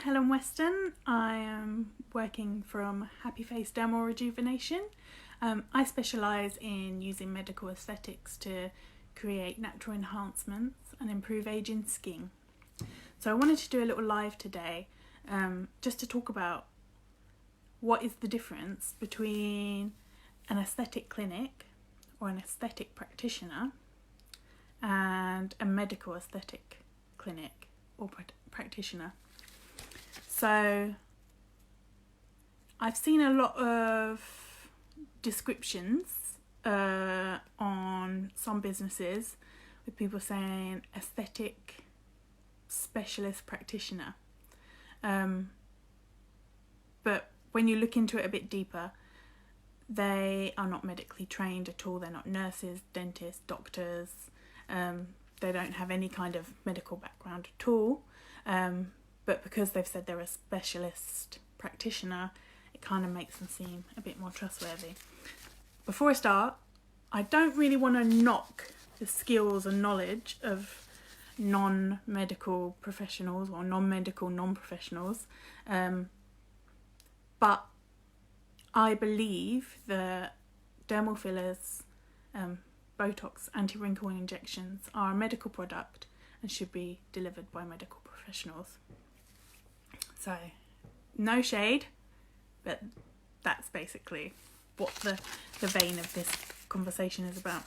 Helen Weston. I am working from Happy Face Dermal Rejuvenation. I specialise in using medical aesthetics to create natural enhancements and improve ageing skin. So I wanted to do a little live today just to talk about what is the difference between an aesthetic clinic or an aesthetic practitioner and a medical aesthetic clinic or practitioner. So I've seen a lot of descriptions on some businesses with people saying aesthetic specialist practitioner, but when you look into it a bit deeper, they are not medically trained at all. They're not nurses, dentists, doctors. They don't have any kind of medical background at all. But because they've said they're a specialist practitioner, it kind of makes them seem a bit more trustworthy. Before I start, I don't really want to knock the skills and knowledge of non-medical professionals or non-medical non-professionals, but I believe that dermal fillers, Botox, anti-wrinkle injections are a medical product and should be delivered by medical professionals. So, no shade, but that's basically what the vein of this conversation is about.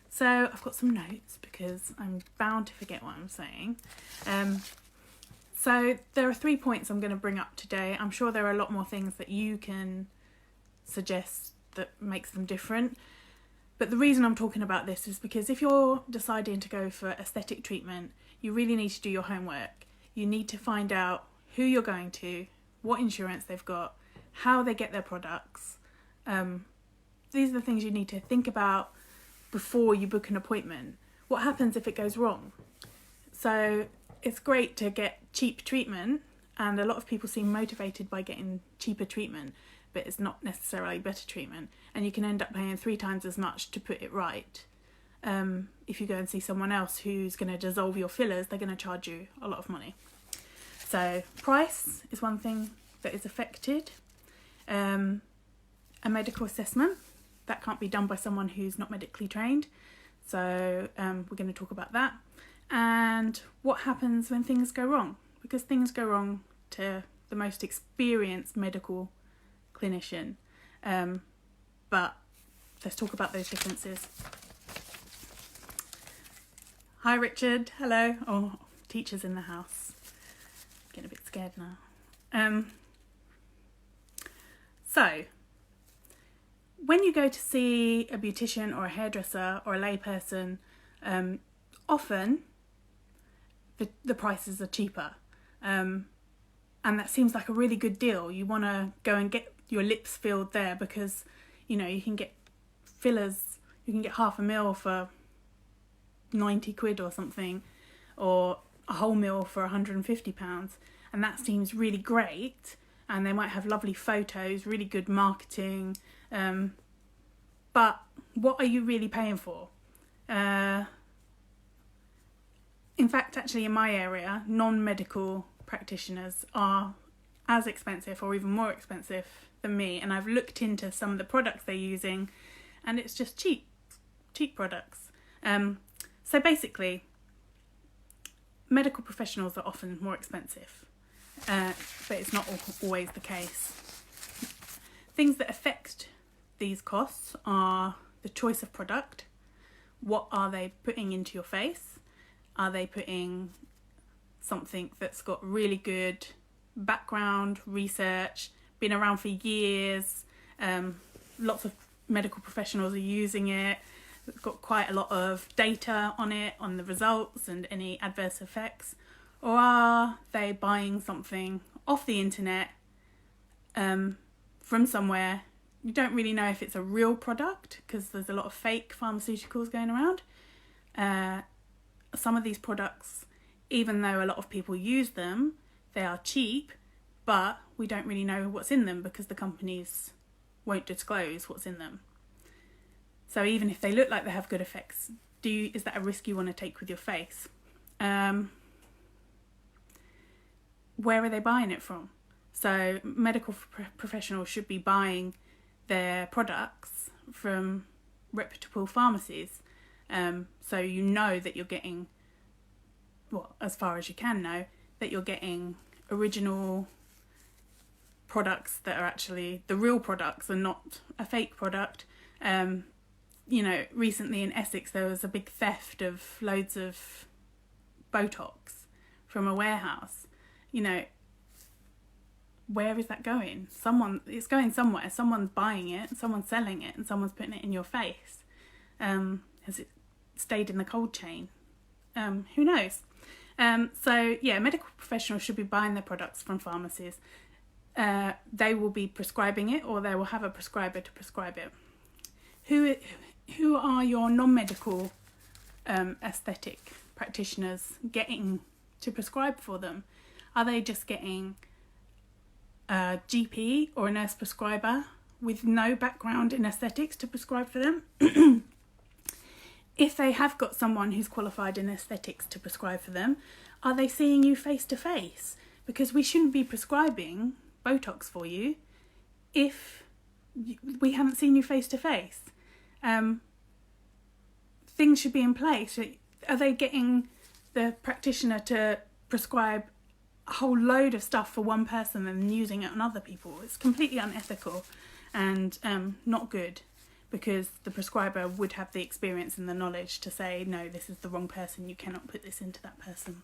So, I've got some notes because I'm bound to forget what I'm saying. So, there are 3 points I'm going to bring up today. I'm sure there are a lot more things that you can suggest that makes them different. But the reason I'm talking about this is because if you're deciding to go for aesthetic treatment, you really need to do your homework. You need to find out who you're going to, what insurance they've got, how they get their products. These are the things you need to think about before you book an appointment. What happens if it goes wrong? So it's great to get cheap treatment, and a lot of people seem motivated by getting cheaper treatment, but it's not necessarily better treatment, and you can end up paying 3 times as much to put it right. If you go and see someone else who's going to dissolve your fillers, they're going to charge you a lot of money. So price is one thing that is affected. A medical assessment, that can't be done by someone who's not medically trained. So we're going to talk about that. And what happens when things go wrong? Because things go wrong to the most experienced medical clinician. But let's talk about those differences. Hi Richard, hello. Oh, teacher's in the house. Getting a bit scared now. So, when you go to see a beautician or a hairdresser or a layperson, often the prices are cheaper. And that seems like a really good deal. You want to go and get your lips filled there because, you know, you can get fillers, you can get $500,000 for 90 quid or something, or a whole meal for £150, and that seems really great, and they might have lovely photos, really good marketing, but what are you really paying for? In fact, actually in my area, non-medical practitioners are as expensive or even more expensive than me, and I've looked into some of the products they're using, and it's just cheap products. So basically, medical professionals are often more expensive, but it's not always the case. Things that affect these costs are the choice of product. What are they putting into your face? Are they putting something that's got really good background, research, been around for years, lots of medical professionals are using it, it's got quite a lot of data on it, on the results and any adverse effects? Or are they buying something off the internet from somewhere? You don't really know if it's a real product because there's a lot of fake pharmaceuticals going around. Some of these products, even though a lot of people use them, they are cheap, but we don't really know what's in them because the companies won't disclose what's in them. So even if they look like they have good effects, is that a risk you want to take with your face? where are they buying it from? So medical professionals should be buying their products from reputable pharmacies. So you know that you're getting, well, as far as you can know, that you're getting original products that are actually the real products and not a fake product. Recently in Essex there was a big theft of loads of Botox from a warehouse. Where is that going? It's going somewhere. Someone's buying it, someone's selling it, and someone's putting it in your face. Has it stayed in the cold chain? Who knows? Medical professionals should be buying their products from pharmacies. They will be prescribing it, or they will have a prescriber to prescribe it. Who are your non-medical aesthetic practitioners getting to prescribe for them? Are they just getting a GP or a nurse prescriber with no background in aesthetics to prescribe for them? If they have got someone who's qualified in aesthetics to prescribe for them, are they seeing you face to face? Because we shouldn't be prescribing Botox for you if we haven't seen you face to face. Things should be in place. Are they getting the practitioner to prescribe a whole load of stuff for one person and using it on other people? It's completely unethical and not good, because the prescriber would have the experience and the knowledge to say, no, this is the wrong person, you cannot put this into that person.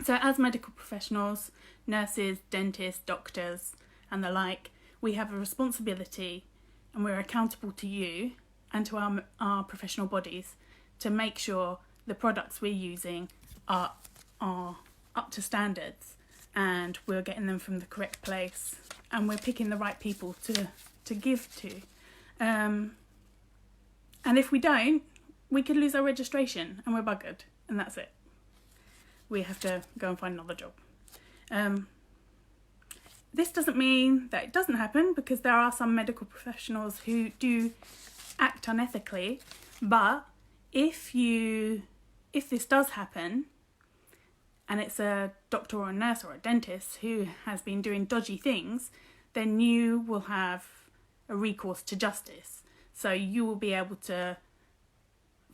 So as medical professionals, nurses, dentists, doctors and the like, we have a responsibility, and we're accountable to you and to our professional bodies to make sure the products we're using are up to standards, and we're getting them from the correct place, and we're picking the right people to give to. And if we don't, we could lose our registration and we're buggered, and that's it. We have to go and find another job. This doesn't mean that it doesn't happen, because there are some medical professionals who do act unethically, but if this does happen, and it's a doctor or a nurse or a dentist who has been doing dodgy things, then you will have a recourse to justice. So you will be able to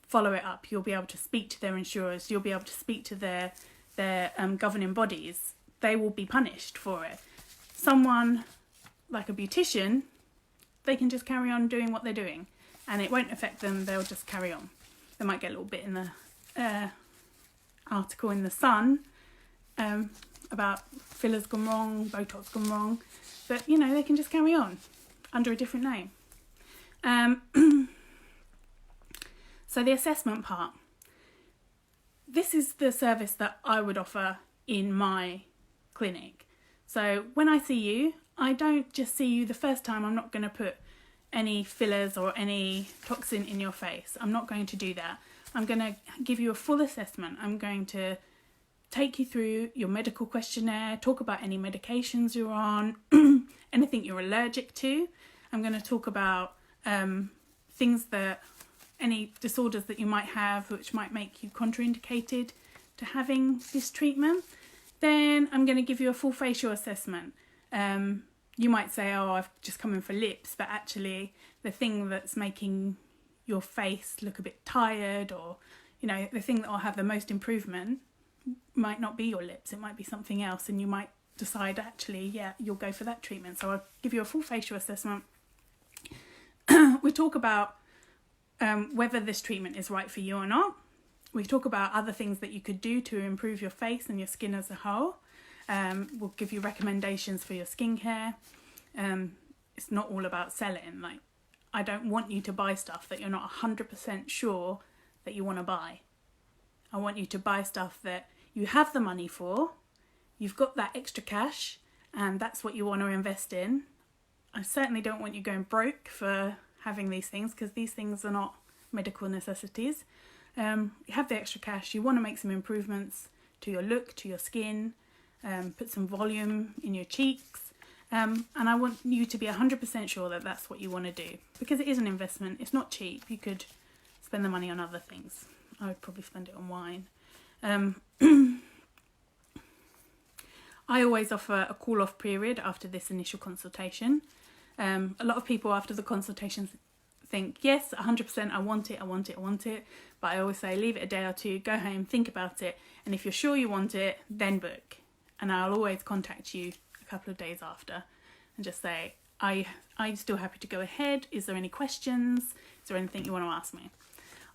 follow it up. You'll be able to speak to their insurers. You'll be able to speak to their governing bodies. They will be punished for it. Someone like a beautician, they can just carry on doing what they're doing, and it won't affect them. They'll just carry on. They might get a little bit in the article in the Sun about fillers gone wrong, Botox gone wrong, but they can just carry on under a different name. So the assessment part. This is the service that I would offer in my clinic. So when I see you, I don't just see you the first time. I'm not going to put any fillers or any toxin in your face. I'm not going to do that. I'm going to give you a full assessment. I'm going to take you through your medical questionnaire, talk about any medications you're on, anything you're allergic to. I'm going to talk about any disorders that you might have which might make you contraindicated to having this treatment. Then I'm going to give you a full facial assessment. You might say, oh, I've just come in for lips, but actually the thing that's making your face look a bit tired, or the thing that will have the most improvement might not be your lips, it might be something else, and you might decide actually, yeah, you'll go for that treatment. So I'll give you a full facial assessment. We talk about whether this treatment is right for you or not. We talk about other things that you could do to improve your face and your skin as a whole. We'll give you recommendations for your skincare. It's not all about selling. Like, I don't want you to buy stuff that you're not 100% sure that you want to buy. I want you to buy stuff that you have the money for, you've got that extra cash, and that's what you want to invest in. I certainly don't want you going broke for having these things, because these things are not medical necessities. You have the extra cash, you want to make some improvements to your look, to your skin, put some volume in your cheeks, and I want you to be 100% sure that that's what you want to do, because it is an investment. It's not cheap. You could spend the money on other things. I would probably spend it on wine. I always offer a call-off period after this initial consultation. A lot of people after the consultation think, yes, 100%, I want it. But I always say, leave it a day or two, go home, think about it. And if you're sure you want it, then book. And I'll always contact you a couple of days after and just say, are you still happy to go ahead? Is there any questions? Is there anything you want to ask me?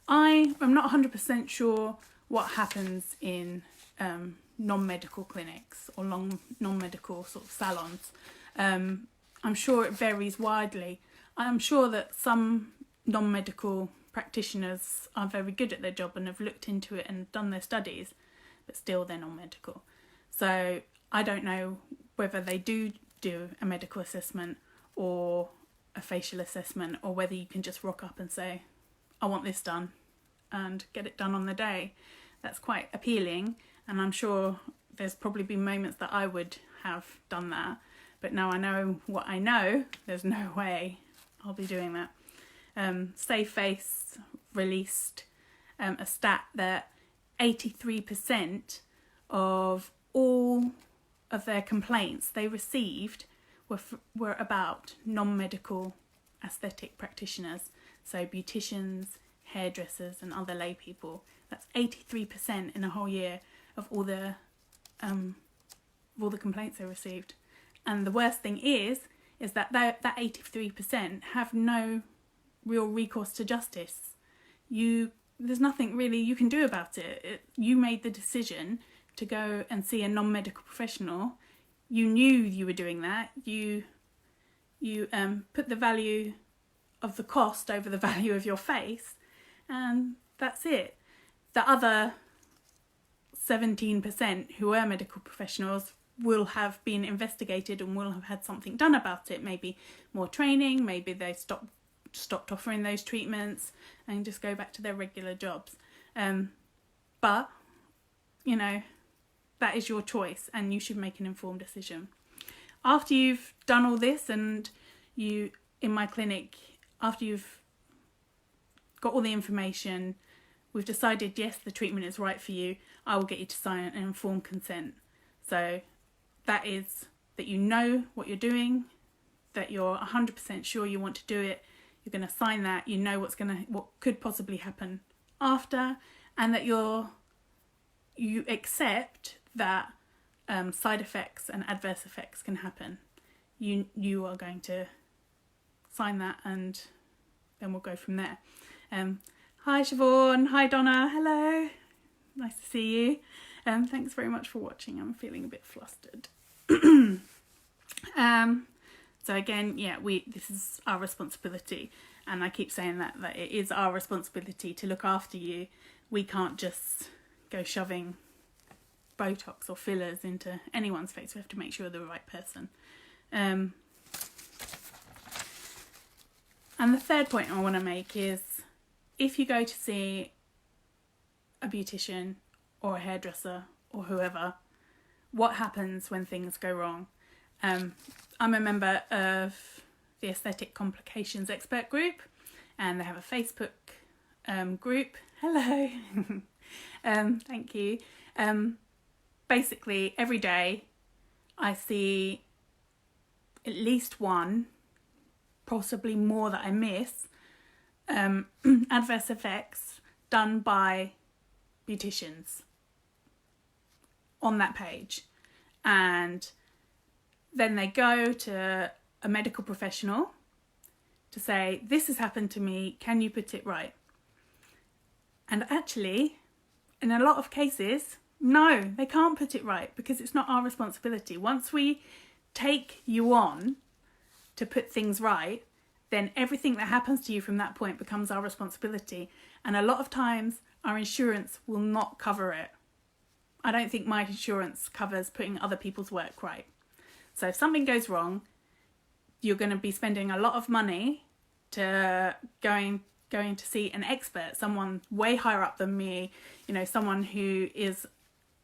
I am not 100% sure what happens in non-medical clinics or non-medical sort of salons. I'm sure it varies widely. I'm sure that some non-medical practitioners are very good at their job and have looked into it and done their studies, but still they're non-medical. So I don't know whether they do a medical assessment or a facial assessment, or whether you can just rock up and say, I want this done, and get it done on the day. That's quite appealing, and I'm sure there's probably been moments that I would have done that, but now I know what I know, there's no way I'll be doing that. Save Face released a stat that 83% of all of their complaints they received were about non-medical aesthetic practitioners, so beauticians, hairdressers and other lay people. That's 83% in a whole year of all the complaints they received. And the worst thing is that 83% have no real recourse to justice. There's nothing really you can do about it. You made the decision to go and see a non-medical professional. You knew you were doing that. You put the value of the cost over the value of your face, and that's it. The other 17% who are medical professionals will have been investigated and will have had something done about it. Maybe more training, maybe they stopped offering those treatments and just go back to their regular jobs. But, that is your choice, and you should make an informed decision. After you've done all this, and in my clinic, after you've got all the information, we've decided, yes, the treatment is right for you, I will get you to sign an informed consent. So that is that you know what you're doing, that you're 100% sure you want to do it, you're going to sign that, you know what could possibly happen after, and that you accept that side effects and adverse effects can happen. You are going to sign that, and then we'll go from there. Hi Siobhan, hi Donna, hello, nice to see you. Thanks very much for watching. I'm feeling a bit flustered. So again, this is our responsibility, and I keep saying that it is our responsibility to look after you. We can't just go shoving Botox or fillers into anyone's face. We have to make sure they're the right person. And the third point I want to make is, if you go to see a beautician or a hairdresser or whoever, what happens when things go wrong? I'm a member of the Aesthetic Complications Expert Group, and they have a Facebook group. Hello. Thank you. Basically, every day I see at least one, possibly more that I miss, adverse effects done by beauticians on that page. And then they go to a medical professional to say, this has happened to me, can you put it right? And actually, in a lot of cases, no, they can't put it right, because it's not our responsibility. Once we take you on to put things right, then everything that happens to you from that point becomes our responsibility. And a lot of times our insurance will not cover it. I don't think my insurance covers putting other people's work right. So if something goes wrong, you're going to be spending a lot of money to going to see an expert, someone way higher up than me, someone who is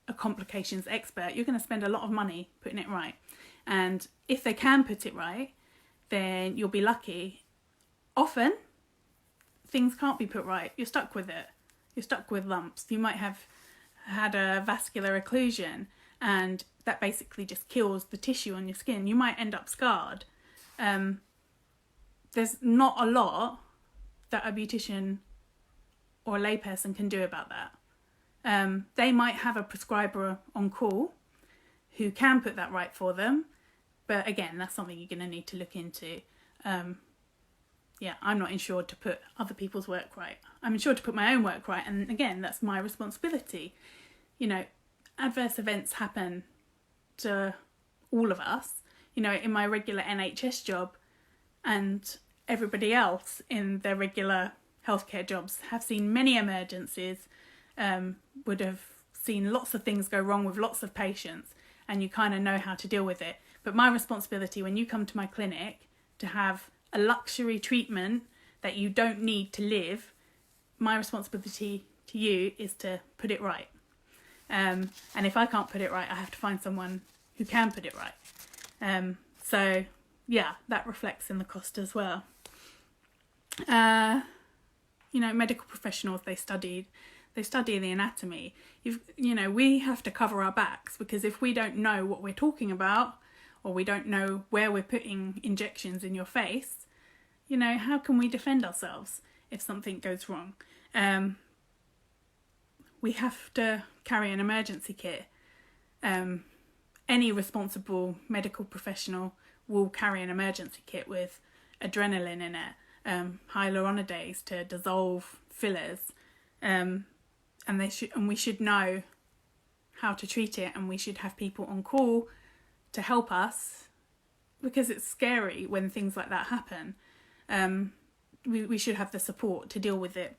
a complications expert. You're going to spend a lot of money putting it right. And if they can put it right, then you'll be lucky. Often, things can't be put right. You're stuck with it. You're stuck with lumps. You might have had a vascular occlusion, and that basically just kills the tissue on your skin. You might end up scarred. There's not a lot that a beautician or a layperson can do about that. They might have a prescriber on call who can put that right for them, but again, that's something you're going to need to look into. I'm not insured to put other people's work right. I'm insured to put my own work right, and again, that's my responsibility. You know, adverse events happen to all of us. You know, in my regular NHS job and everybody else in their regular healthcare jobs have seen many emergencies, would have seen lots of things go wrong with lots of patients, and you kind of know how to deal with it. But my responsibility when you come to my clinic to have a luxury treatment that you don't need to live, my responsibility to you is to put it right. And if I can't put it right, I have to find someone who can put it right. So yeah, that reflects in the cost as well. You know, medical professionals, they study the anatomy. We have to cover our backs, because if we don't know what we're talking about, or we don't know where we're putting injections in your face, you know, how can we defend ourselves if something goes wrong? We have to carry an emergency kit. Any responsible medical professional will carry an emergency kit with adrenaline in it, hyaluronidase to dissolve fillers, and we should know how to treat it, and we should have people on call to help us, because it's scary when things like that happen. We should have the support to deal with it.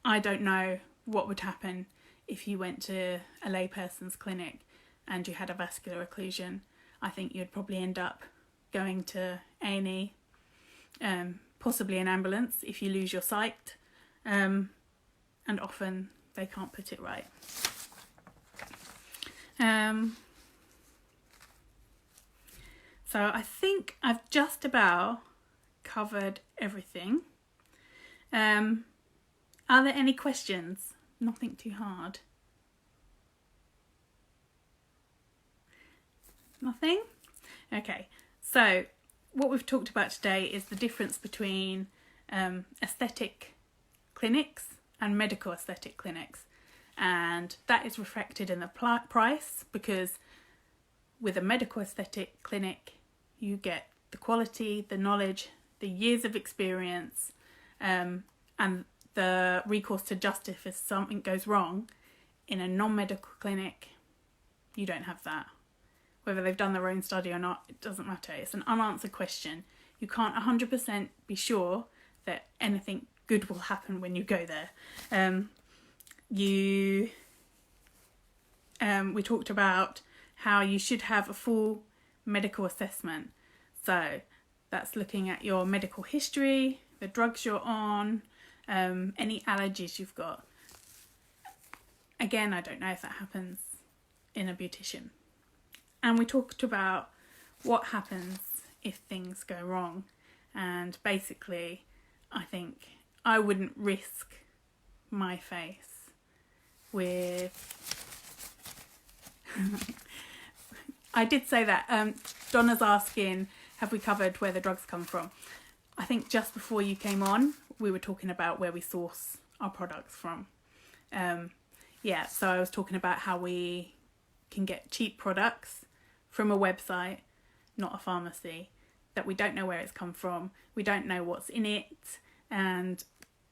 I don't know what would happen if you went to a layperson's clinic and you had a vascular occlusion. I think you'd probably end up going to A&E, possibly an ambulance if you lose your sight, and often they can't put it right. So I think I've just about covered everything. Are there any questions? Nothing too hard. Nothing? Okay, so what we've talked about today is the difference between aesthetic clinics and medical aesthetic clinics, and that is reflected in the price, because with a medical aesthetic clinic you get the quality, the knowledge, the years of experience, and the recourse to justice if something goes wrong. In a non-medical clinic, you don't have that. Whether they've done their own study or not, it doesn't matter. It's an unanswered question. You can't 100% be sure that anything good will happen when you go there. We talked about how you should have a full medical assessment. So that's looking at your medical history, the drugs you're on, any allergies you've got. Again, I don't know if that happens in a beautician. And we talked about what happens if things go wrong. And basically, I think I wouldn't risk my face with... I did say that. Donna's asking, have we covered where the drugs come from? I think just before you came on, we were talking about where we source our products from. So I was talking about how we can get cheap products from a website, not a pharmacy, that we don't know where it's come from, we don't know what's in it, and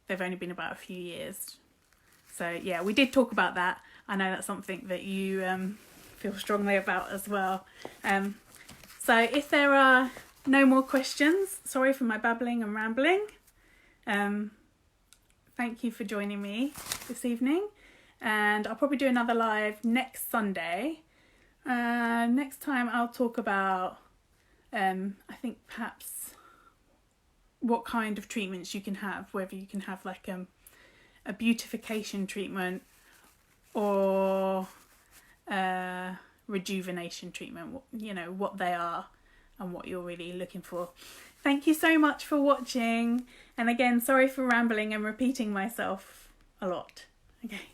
they've only been about a few years. So yeah, we did talk about that. I know that's something that you feel strongly about as well. So if there are no more questions, sorry for my babbling and rambling. Thank you for joining me this evening, and I'll probably do another live next Sunday. Next time I'll talk about I think perhaps what kind of treatments you can have, whether you can have like a beautification treatment or rejuvenation treatment, you know, what they are and what you're really looking for. Thank you so much for watching, and again, sorry for rambling and repeating myself a lot. Okay.